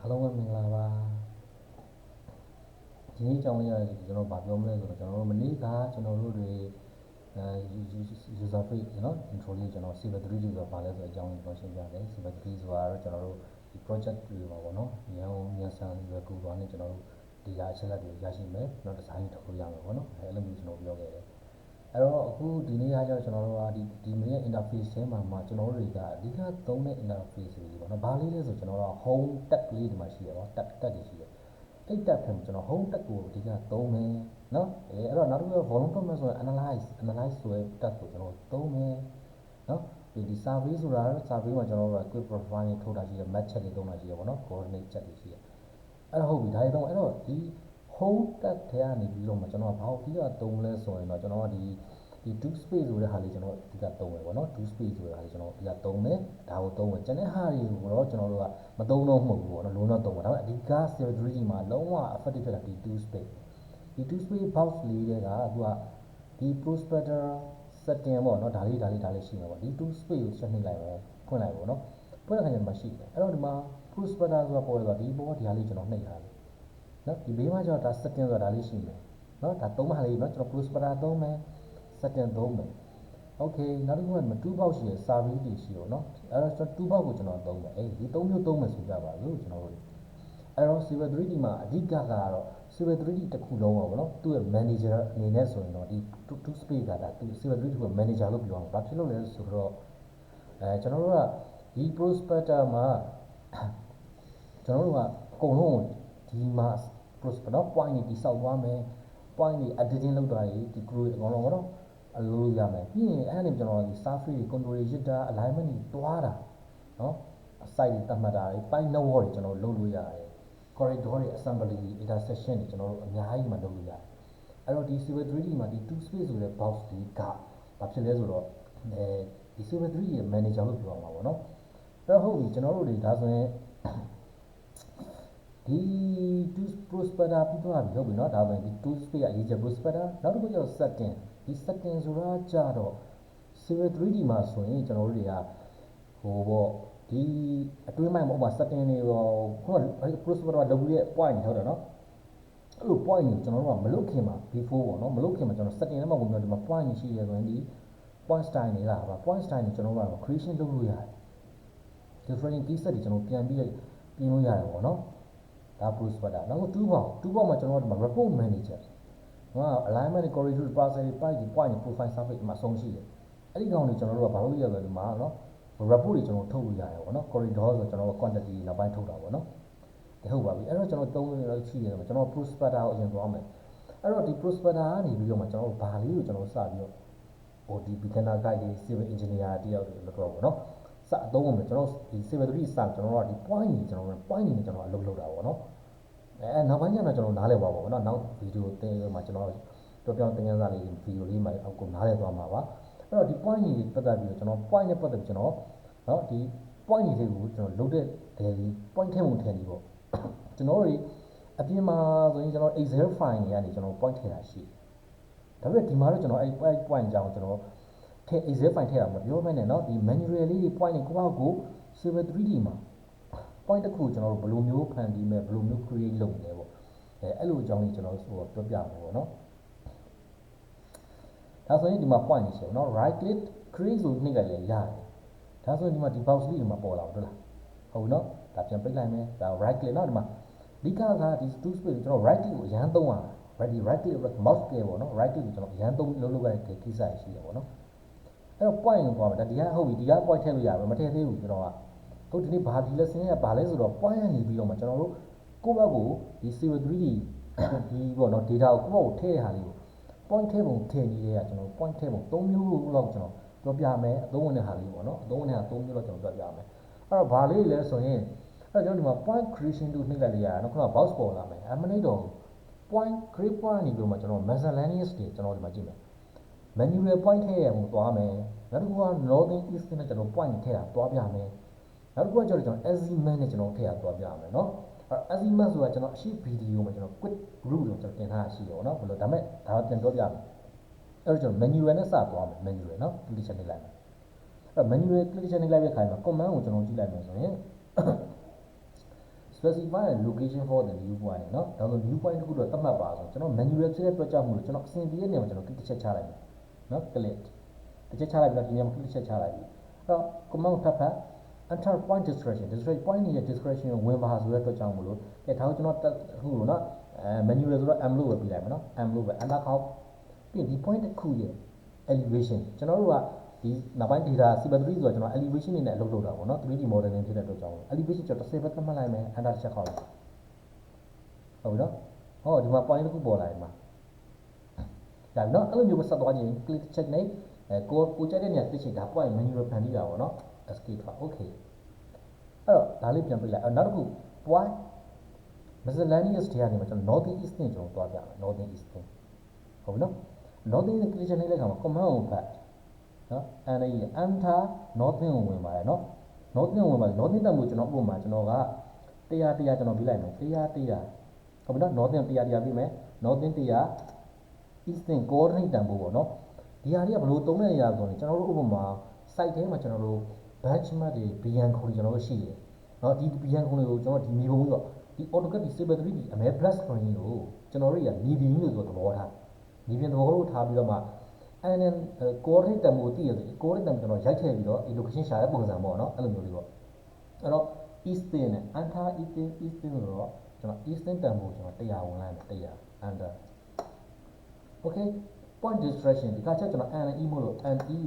အားလုံးပဲမင်္ဂလာပါဒီနေ့ကြောင်းလေးရတယ်ကျွန်တော်ဗာပြောမလဲဆိုတော့ကျွန်တော်တို့မနေ့ကကျွန်တော်တို့တွေuser page နော် intro လေးကျွန်တော် Cyber 3ဆိုတာဗာလဲဆိုအကြောင်းလေးပြောရှင်းပြတယ် Cyber 3ဆိုတာတော့ကျွန်တော်တို့ဒီ project တွေပါပေါ့နော်ဉာဏ်အောင်ဉာဏ်ဆန်ရွယ်ကူသွားနေကျွန်တော်တို့ဒီအချက်လက်တွေရရှိမယ်နော်ဒီဇိုင်းထုတ်လို့ရမယ်ပေါ့နော်အဲ့လိုမျိုးကျွန်တော်ပြောခဲ့တယ်အဲ့တော့အခုဒီနေ့ကကျတော့ကျွန်တော်တို့ကဒီနေ့ interface ထဲမှာကျွန်တော်တို့တွေကအဓိကသုံးတဲ့ interface တွေပေါ့နော်ဘာလေးလဲဆိုကျွန်တော်တို့က home tab လေးဒီမှာရှိရပါ tab တွေရှိတယ်အဲ့ tab ထဲမှာကျွန်တော် home tab ကိုအဓိကသုံးမယ်နော်အဲ့တော့နောက်တစ်ခုက volume top ဆိုရင် analyze ဆိုတဲ့ tab ကိုကျွန်တော်သုံးမယ်နော်ဒီ survey ဆိုတာတော့ survey မှာကျွန်တော်တို့က quick profile တွေထုတ်တာရှိတယ် match check တွေသုံးတာရှိတယ်ပေါ့နော် coordinate check တွေရှိတယ်အဲ့တော့ဟုတ်ပြီဒါတွေသုံးအဲ့တော့ဒီ home tab ထဲကနေပြီးတော့မှကျွန်တော်ဘာကိုအဓိကသုံးလဲဆိုရင်တော့ကျွန်တော်ကဒီdo space ဆိုတဲ့ဟာလေးကျွန်တော်အဓိကသုံးမယ်ပေါ့နော် do space ဆိုတဲ့ဟာလေးကျွန်တော်အဓိကသုံးမယ်ဒါကိုသုံးမယ်ကျန်တဲ့ဟာတွေကိုတော့ကျွန်တော်တို့ကမသုံးတော့မဟုတ်ဘူးပေါ့နော်လုံးဝသုံးမှာဒါပေမဲ့အဓိက Cyber 3မှာလုံးဝ effective ဖြစ်တာဒီ do space ဒီ do space box လေးတွေကသူကဒီ prospector setting ပေါ့နော်ဒါလေးရှိမှာပေါ့ဒီ do space ကိုချက်နှိပ်လိုက်မယ်ဖွင့်လိုက်ပေါ့နော်ဖွင့်တဲ့အခါကျမှရှိတယ်အဲ့တော့ဒီမှာ prospector ဆိုတာပေါ်တယ်ဆိုတော့ဒီပေါ်ဒီဟာလေးကျွန်တော်နှိပ်ထားတယ်နော်ဒီဘေးမှာကျတော့ဒါ setting ဆိုတာဒါလေးရှိမယ်နော်ဒါသုံးပါလေးနော်ကျွန်တော် prospector သုံးမယ်setting သုံးမယ် okay နောက်တစ်ခုက2 box ရှိရယ် survey တွေရှိရောနော်အဲ့တော့ကျွန်တော်2 box ကိုကျွန်တော်သုံးမယ်ဒီ3မျိုးသုံးမယ်ဆိုကြပါလို့ကျွန်တော်တို့အဲ့တော့ Cyber 3D မှာအဓိကကတော့ Cyber 3D တစ်ခုလုံးပါဘောနော်သူ့ရဲ့ manager အနေနဲ့ဆိုရင်တော့ဒီ2 space ကဒါသူ Cyber 3D က manager လို့ပြောအောင်ဘာဖြစ်လို့လဲဆိုတော့ကျွန်တော်တို့ကဒီ prospector မှာကျွန်တော်တို့ကအကုန်လုံးဒီမှာ prospector နော် point တွေတိစောက်သွားမယ် point တွေ editing လုပ်တာတွေဒီ crew အကုန်လုံးပေါ့နော်အလိုရမယ်ပြီးရင်အဲ့ဒါနဲ့ကျွန်တော်ဒီ surface တွေ control တွေရစ်တာ alignment တွေတွားတာနော် site တွေတတ်မှတ်တာတွေ point network တွေကျွန်တော်လုပ်လို့ရတယ် corridor တွေ assembly intersection တွေကျွန်တော်တို့အများကြီးမှလုပ်လို့ရတယ်အဲ့တော့ဒီ Cyber 3D မှာဒီ 2 space ဆိုတဲ့ box တွေကဘာဖြစ်လဲဆိုတော့ဒီ Cyber 3D ရဲ့ manager လို့ပြောအောင်ပါဗောနော်အဲ့တော့ဟုတ်ပြီကျွန်တော်တို့တွေဒါဆိုရင်ဒီ 2 prospector ပြီးသွားပြီဟုတ်ပြီเนาะဒါဆိုရင်ဒီ2 space အရေးကြီး prospector နောက်တစ်ခုကျတော့ setting ဒီ setting ဆိုတာကြတော့ Cyber 3D မှာဆိုရင်ကျွန်တော်တို့တွေကဟိုပေါ့ဒီအတွင်းပိုင်းမှာဥပမာ setting တွေရောခုနက prospector လုပ်ပြီးတဲ့ point တွေဟုတ်တယ်เนาะအဲ့လို point တွေကျွန်တော်တို့ကမလုပ်ခင်မှာ before ပေါ့เนาะမလုပ်ခင်မှာကျွန်တော် setting ထဲမှာဝင်ပြီးတော့ဒီမှာ point တွေရှိရဆိုရင်ဒီ point style တွေလားပါ point style တွေကျွန်တော်တို့က creation လုပ်လို့ရတယ် different key set တွေကျွန်တော်ပြန်ပြီးပြင်လို့ရတယ်ပေါ့เนาะဒါ prospector နောက်2 box မှာကျွန်တော်တို့ဒီမှာ report manager ဟိုက alignment corridor parcel တွေ point တွေ profile surface မှာအဆုံးရှိတယ်အဲ့ဒီကောင်တွေကျွန်တော်တို့ကဘာလို့ရလဲဒီမှာเนาะ report တွေကျွန်တော်ထုတ်လို့ရတယ်ပေါ့เนาะ corridor ဆိုကျွန်တော်တို့ quantity နောက်ပိုင်းထုတ်တာပေါ့เนาะဟုတ်ပါပြီအဲ့တော့ကျွန်တော်3မျိုးရှိတယ်ကျွန်တော် prospector ကိုအရင်သွားမယ်အဲ့တော့ဒီ prospector ကနေပြီးတော့မှကျွန်တော်တို့ဘာလေးကိုကျွန်တော်စပြီးတော့ဟိုဒီ beginner guide တွေ civil engineer တယောက်တွေလောက်တော့ပေါ့เนาะစအသုံးမယ်ကျွန်တော်ဒီ civil 3 စကျွန်တော်တို့ကဒီ point တွေကျွန်တော်တို့ point တွေနဲ့ကျွန်တော်အလုပ်လုပ်တာပေါ့เนาะနောက်ပိုင်းကျတော့ကျွန်တော်နားလည်ပါပေါ့เนาะနောက်ဗီဒီယိုတင်မှာကျွန်တော်ပြောသင်ခန်းစာလေးဗီဒီယိုလေးမှာအောက်ကိုနားလည်သွားမှာပါအဲ့တော့ဒီ point တွေပတ်သက်ပြီးတော့ကျွန်တော် point နဲ့ပတ်သက်ပြီးကျွန်တော်เนาะဒီ point တွေကိုကျွန်တော်လုပ်တဲ့ဒယ်လေး point ထဲမှာထည့်နေပေါ့ကျွန်တော်တို့အပြင်မှာဆိုရင်ကျွန်တော် Excel file တွေကနေကျွန်တော် point ထည့်တာရှိဒါပေမဲ့ဒီမှာတော့ကျွန်တော်အဲ့ point အကြောင်းကျွန်တော်ထည့် Excel file ထည့်တာမပြောဘဲနဲ့เนาะဒီ manual လေးတွေ point တွေကိုယ့်ဘာကို Cyber 3D မှာ point တစ်ခုကျွန်တော်တို့ဘယ်လိုမျိုးဖန်တီးမယ်ဘယ်လိုမျိုး create လုပ်နေလဲပေါ့အဲ့လိုအကြောင်းကြီးကျွန်တော်ဆိုတော့ပြောပြမယ်ပေါ့เนาะဒါဆိုရင်ဒီမှာ point နေရှိတယ်เนาะ right click create ဆိုနှိပ်လိုက်လဲရတယ်ဒါဆိုရင်ဒီမှာဒီ box လေးဒီမှာပေါ်လာဘူးလားဟုတ်เนาะဒါပြန်ပိတ်လိုက်မယ်ဒါ right click เนาะဒီမှာအဓိကကဒီ 2 space ကျွန်တော် right click ကိုအရန်သုံးရတာ right click mouse ကပေါ့เนาะ right click ကိုကျွန်တော်အရန်သုံးလုပ်ရတဲ့ key size ရှိတယ်ပေါ့เนาะအဲ့တော့ point ကိုသွားမယ်ဒါဒီကဟုတ်ပြီဒီက point ထည့်လို့ရပါမထည့်သေးဘူးကျွန်တော်ကဟုတ်ဒီနေ့ဘာဒီ lesson ကဘာလဲဆိုတော့ point ကနေပြီးတော့မှကျွန်တော်တို့ကိုယ့်ဘက်ကိုဒီ Cyber 3D ဒီပေါ့เนาะ data ကိုကိုယ့်ဘက်ကိုထည့်ရတာလေးကို point ထည့်ပုံထည့်နည်းလေးကကျွန်တော် point ထည့်ပုံ3မျိုးလောက်ကျွန်တော်ပြောပြမယ်အသုံးဝင်တဲ့ဟာလေးပေါ့เนาะအသုံးဝင်တဲ့ဟာ3မျိုးလောက်ကျွန်တော်ပြောပြမယ်အဲ့တော့ဘာလေးလဲဆိုရင်အဲ့တော့ကျွန်တော်ဒီမှာ point creation တို့နှိပ်လိုက်လိုက်ရတာနော်ခုနက box ပေါ်လာမယ်မနှိပ်တော့ point create point နေပြီးတော့မှကျွန်တော် miscellaneous တွေကျွန်တော်ဒီမှာကြည့်မယ် manual point ထည့်ရပုံသွားမယ်နောက်တစ်ခုက northern east နဲ့ကျွန်တော် point ထည့်တာသွားပြမယ်နောက်တစ်ခုကကျွန်တော် azimuth နဲ့ကျွန်တော်ထည့်တာသွားပြမယ်နော်အဲ့ azimuth ဆိုတာကျွန်တော်အရှိဗီဒီယိုမှာကျွန်တော် quick route ကိုကျွန်တော်တင်ထားတာရှိတယ်ပေါ့နော်ဘယ်လိုဒါမဲ့ဒါပြန်ပြောပြမယ်အဲ့တော့ကျွန်တော် manual နဲ့စသွားမယ် manual နော် click ချက်နှိပ်လိုက်မယ်အဲ့ manual click ချက်နှိပ်လိုက်တဲ့အခါမှာ command ကိုကျွန်တော်ကြည့်လိုက်မယ်ဆိုရင် specify a location for the new point เนาะဒါဆို new point တစ်ခုတော့သတ်မှတ်ပါဆိုကျွန်တော် manual ဖြစ်တဲ့အတွက်ကြောင့်မို့လို့ကျွန်တော်အစဉ်ပြေးနေမှာကျွန်တော် click တစ်ချက်ချလိုက်မယ်เนาะ click တစ်ချက်ချလိုက်ပြီးတော့ဒီနေရာမှာ click တစ်ချက်ချလိုက်ပြီအဲ့တော့ command ကိုဖတ် enter point description point ရဲ့ description ကိုဝင်ပါဆိုတဲ့အတွက်ကြောင့်မို့လို့ကဲဒါကိုကျွန်တော်အခုလို့เนาะmanual ဆိုတော့ m လို့ပဲပြလိုက်မယ်เนาะ m လို့ပဲ enter ခေါက်ပြီးဒီ point တစ်ခုရဲ့ elevation ကျွန်တော်တို့ကဒီနောက်ပိုင်း data cyber 3ဆိုတော့ကျွန်တော် elevation နေနဲ့အလုပ်လုပ်တာပေါ့နော် 3D modeling ဖြစ်တဲ့အတွက်ကြောင့် elevation ကျွန်တော်10ပဲသတ်မှတ်လိုက်မယ် enter တစ်ချက်ခေါက်လိုက်ဟုတ်ပြီနော်ဟောဒီမှာ point တစ်ခုပေါ်လာတယ်မှာဒါပြီနော်အဲ့လိုမျိုးပဲဆက်သွားခြင်း click ချက်နဲ့ကိုကြိုက်တဲ့နေရာတစ်ချိန်ဒါ point manual ဖန်တီးတာပေါ့နော် escape ပါ okay အဲ့တော့ဒါလေးပြန်ပြလိုက်နောက်တစ်ခု point miscellaneous တွေကနေမှာကျွန်တော် northern east နဲ့ကျွန်တော်သွားပြမယ် northern east ဟုတ်ပြီနော် northern east click ချက်နဲ့လိုက်ခါမှာ command ကိုဖတ်နော်အဲ့ဒီ enter northern ကိုဝင်ပါတယ်နော် northern ဝင်ပါတယ် northern တက်မှုကျွန်တော်ဥပမာကျွန်တော်က100ကျွန်တော်ပြလိုက်မယ်100ဟုတ်ပြီနော် northern 100ပြမယ် northern 100 eastern coordinate တန်ဖို့ပေါ့နော်ဒီဟာတွေကဘယ်လိုသုံးတဲ့နေရာဆိုရင်ကျွန်တော်တို့ဥပမာ site ထဲမှာကျွန်တော်တို့ benchmark တွေ BN ခုတွေကျွန်တော်တို့ရှိတယ်နော်ဒီ BN ခုတွေကိုကျွန်တော်ဒီမြေပုံကြီးပေါ့ဒီ AutoCAD ဒီ Saber 3D အမဲ plus screen ကိုကျွန်တော်တို့ရမြေပြင်လို့ဆိုသဘောထားမြေပြင်သဘောလို့ထားပြီးတော့မှand then coordinate တန်ဖို့တည်ရဆို coordinate တန်ကျွန်တော်ရိုက်ထည့်ပြီးတော့ဒီ location ရှာတဲ့ပုံစံပေါ့နော်အဲ့လိုမျိုးလေးပေါ့အဲ့တော့ eastern နဲ့ enter eastern ဆိုတော့ကျွန်တော် eastern တန်ဖို့ကျွန်တော်100ဝင်လိုက်မယ်100 enter okay point distraction ဒီကချက်ကျွန်တော် NE မို့လို့ NE ကို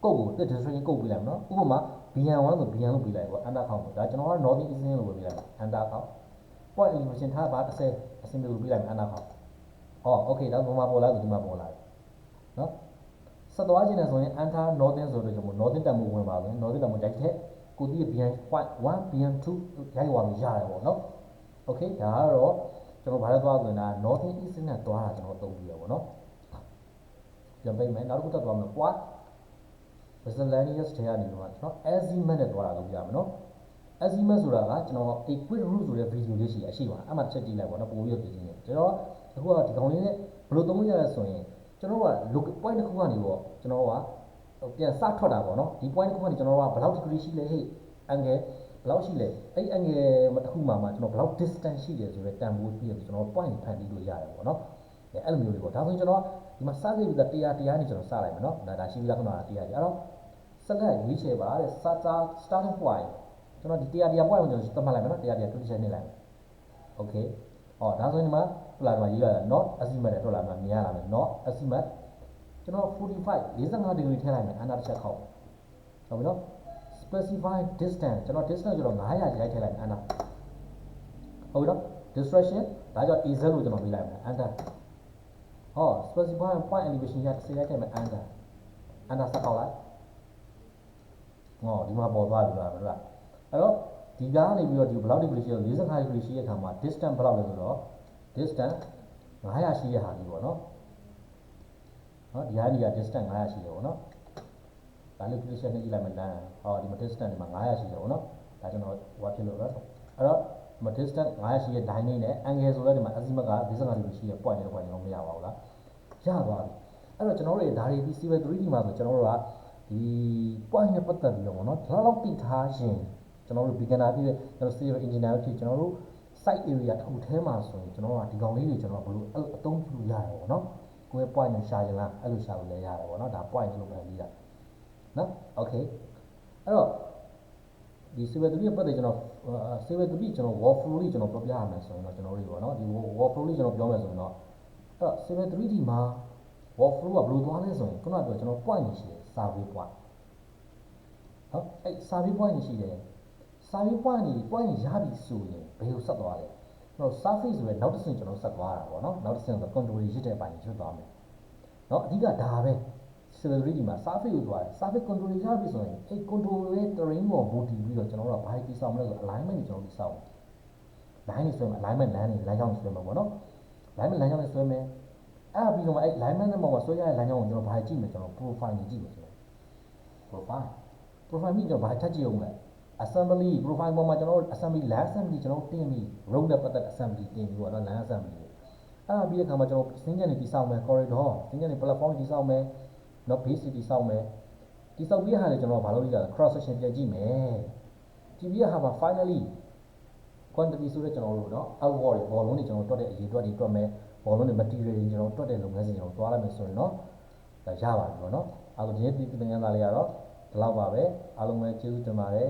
ကုတ်ကို distraction ကုတ်ပေးလိုက်မယ်နော်ဥပမာ BN1 ဆို BN လို့ပေးလိုက်ပေါ့ enter ခေါက်ဒါကျွန်တော်က northern eastern လို့ပဲပေးလိုက်မယ် enter ခေါက် point elevation ထားပါ30အစင်မျိုးပေးလိုက်မယ် enter ခေါက်ဟော okay ဒါဒီမှာပေါ်လာဆိုဒီမှာပေါ်လာပြီနော်ဆက်သွားခြင်းနဲ့ဆိုရင် enter northern ဆိုတော့ကျွန်တော် northern တက်မှုဝင်ပါမယ် northern တက်မှုရိုက်ထက်ကိုတီး BN point 1 BN2 ရိုက်သွားလို့ရတယ်ပေါ့နော် okay ဒါကတော့ကျွန်တော်ဘာလဲသွားဆိုရင်ဒါ northern eastern နဲ့သွားတာကျွန်တော်သုံးပြီးရပေါ့နော်ပြန်ပေးမယ်နောက်တစ်ခုတက်သွားမယ် point miscellaneous တွေကနေတော့ကျွန်တော် azimuth နဲ့သွားတာလုပ်ပြမယ်နော် azimuth ဆိုတာကကျွန်တော် equid root ဆိုတဲ့ video လေးရှိရအရှိပါအဲ့မှာချက်ကြည့်လိုက်ပေါ့နော်ပို့ပြီးပြင်နေကျွန်တော်အခုကဒီကောင်လေးနဲ့ဘယ်လိုသုံးလို့ရလဲဆိုရင်ကျွန်တော်က point တစ်ခုကနေပေါ့ကျွန်တော်ကပြန်စထွက်တာပေါ့နော်ဒီ point တစ်ခုကနေကျွန်တော်ကဘယ်လောက် degree ရှိလဲဟဲ့ angle ဘယ်လောက်ရှိလဲအဲ့ angle တစ်ခုမှာကျွန်တော်ဘယ်လောက် distance ရှိတယ်ဆိုတော့တန်ဖိုးပြီးတော့ကျွန်တော် point ဖန်တီးလို့ရတယ်ပေါ့နော်အဲ့လိုမျိုးလေးပေါ့ဒါဆိုရင်ကျွန်တော်ဒီမှာစခဲ့ပြီးတော့100နေကျွန်တော်စလိုက်မယ်နော်ဒါရှိပြီးသားခဏ100ကြီးအဲ့တော့ select ရွေးချယ်ပါတဲ့ starting point ကျွန်တော်ဒီ100 point ကိုကျွန်တော်သတ်မှတ်လိုက်မယ်နော်100 click ချက်နေလိုက်မယ် okay ဟောဒါဆိုရင်ဒီမှာထွက်လာမှာရေးရတာ not azimuth နဲ့ထွက်လာမှာမြင်ရလာမယ် not azimuth ကျွန်တော်45 degree ထည့်လိုက်မယ် enter တစ်ချက်ခေါက်ဟုတ်ပြီနော် specify distance ကျွန်တော် distance ကျွန်တော်900ရိုက်ထည့်လိုက်မယ် enter ဟုတ်ပြီနော် distraction ဒါကြောင့် az လို့ကျွန်တော်ပေးလိုက်မယ် enter ဟော specify point elevation ရ10ရိုက်ထည့်မယ် enter ဆက်ခေါက်လိုက်ဟောဒီမှာပေါ်သွားပြီလားအဲ့တော့ဒီကားကနေပြီးတော့ဒီဘယ်လောက် degree ရှိတော့45 degree ရှိတဲ့အခါမှာ distance ဘယ်လောက်လဲဆိုတော့ distance 900ရှိတဲ့ဟာကြီးပေါ့နော်ဒီဟာကြီးက distance 900ရှိတယ်ပေါ့နော်ဒါလေး click နဲ့ကြည့်လိုက်မယ်လမ်းဟောဒီမှာ distance ဒီမှာ900ရှိတယ်ပေါ့နော်ဒါကျွန်တော်ဟိုဖြစ်လို့တော့အဲ့တော့ဒီမှာ distance 900ရှိတဲ့ line နဲ့ angle ဆိုတော့ဒီမှာ azimuth က45 degree ရှိတဲ့ point နဲ့ point တော့မရပါဘူးလားရသွားပြီအဲ့တော့ကျွန်တော်တို့ဒါတွေဒီ Civil 3D မှာဆိုကျွန်တော်တို့ကဒီ point နဲ့ပတ်သက်ပြီးတော့ပေါ့နော်ဒါလောက်သိထားရင်ကျွန်တော်တို့ beginner ဖြစ်တဲ့ကျွန်တော် civil engineer ဖြစ်ကျွန်တော်တို့ site area တစ်ခုထဲမှာဆိုရင်ကျွန်တော်ကဒီကောင်လေးတွေကျွန်တော်ဘယ်လိုအသုံးပြုလို့ရတယ်ပေါ့နော်ကိုယ့်ရဲ့ point ကိုရှာရင်လားအဲ့လိုရှာလို့လည်းရတယ်ပေါ့နော်ဒါ point လို့ပဲပြီးတာနော် okay အဲ့တော့ဒီ civil 3D ပတ်သက်ကျွန်တော် civil 3D ကျွန်တော် workflow လေးကျွန်တော်ပြောပြရမယ်ဆိုရင်တော့ကျွန်တော်တို့ပေါ့နော်ဒီ workflow လေးကျွန်တော်ပြောမယ်ဆိုရင်တော့အဲ့တော့ civil 3D မှာ workflow ကဘယ်လိုသွားလဲဆိုရင်ခုနကပြောကျွန်တော် point ရှိတယ် survey point ဟုတ်အဲ့ survey point ရှိတယ် survey point ရပြီဆိုရင်ဘယ်ကိုဆက်သွားလဲကျွန်တော် surface ဆိုရဲနောက်တစ်ဆင့်ကျွန်တော်ဆက်သွားတာပေါ့နော်နောက်တစ်ဆင့်ဆို contour ရစ်တဲ့အပိုင်းရွတ်သွားမယ်နော်အဓိကဒါပဲ civil 3D မှာ surface ကိုသွားတယ် surface contour ရပြီဆိုရင်အဲ့ contour ရဲ့ terrain ပေါ်မူတည်ပြီးတော့ကျွန်တော်တို့ကဘာကြီးစောင်းမလဲဆို alignment တွေကျွန်တော်တို့စောင်း line တွေဆွဲမယ် alignment လမ်းကြောင်းတွေဆွဲမယ်ပေါ့နော် alignment လမ်းကြောင်းတွေဆွဲမယ်အဲ့ပြီးတော့အဲ့ alignment နဲ့မှာဆွဲရတဲ့လမ်းကြောင်းကိုကျွန်တော်ဘာကြည့်မလဲကျွန်တော် profile ကိုကြည့်မယ်ကျွန်တော် profile ပြီးတော့ဘာထပ်ကြည့်အောင်လဲ assembly profile ပေါ်မှာကျွန်တော်တို့ assembly land assembly ကျွန်တော်တင်ပြီး road နဲ့ပတ်သက် assembly တင်ပြီးပေါ့နော် land assembly အဲ့ပြီးတဲ့အခါမှာကျွန်တော်စင်းကြံနေတိစောက်မယ် corridor စင်းကြံနေ platform တိစောက်မယ်နော် base တိစောက်မယ်တိစောက်ပြီးတဲ့ဟာလေကျွန်တော်ဘာလုပ်ရလဲ cross section ပြန်ကြည့်မယ်ကြည့်ပြီးတဲ့ဟာမှာ finally quantity ဆိုတော့ကျွန်တော်တို့เนาะ outward ဘောလုံးတွေကျွန်တော်တွက်တဲ့အရေးတွက်တွေတွက်မယ်ဘောလုံးတွေ material တွေကျွန်တော်တွက်တဲ့လုပ်ငန်းစဉ်ကျွန်တော်သွားလိုက်မယ်ဆိုရင်เนาะဒါရပါတယ်ပေါ့เนาะအဲ့တော့ဒီနေ့သင်ခန်းစာလေးကတော့ဒီလောက်ပါပဲအားလုံးပဲကျေးဇူးတင်ပါတယ်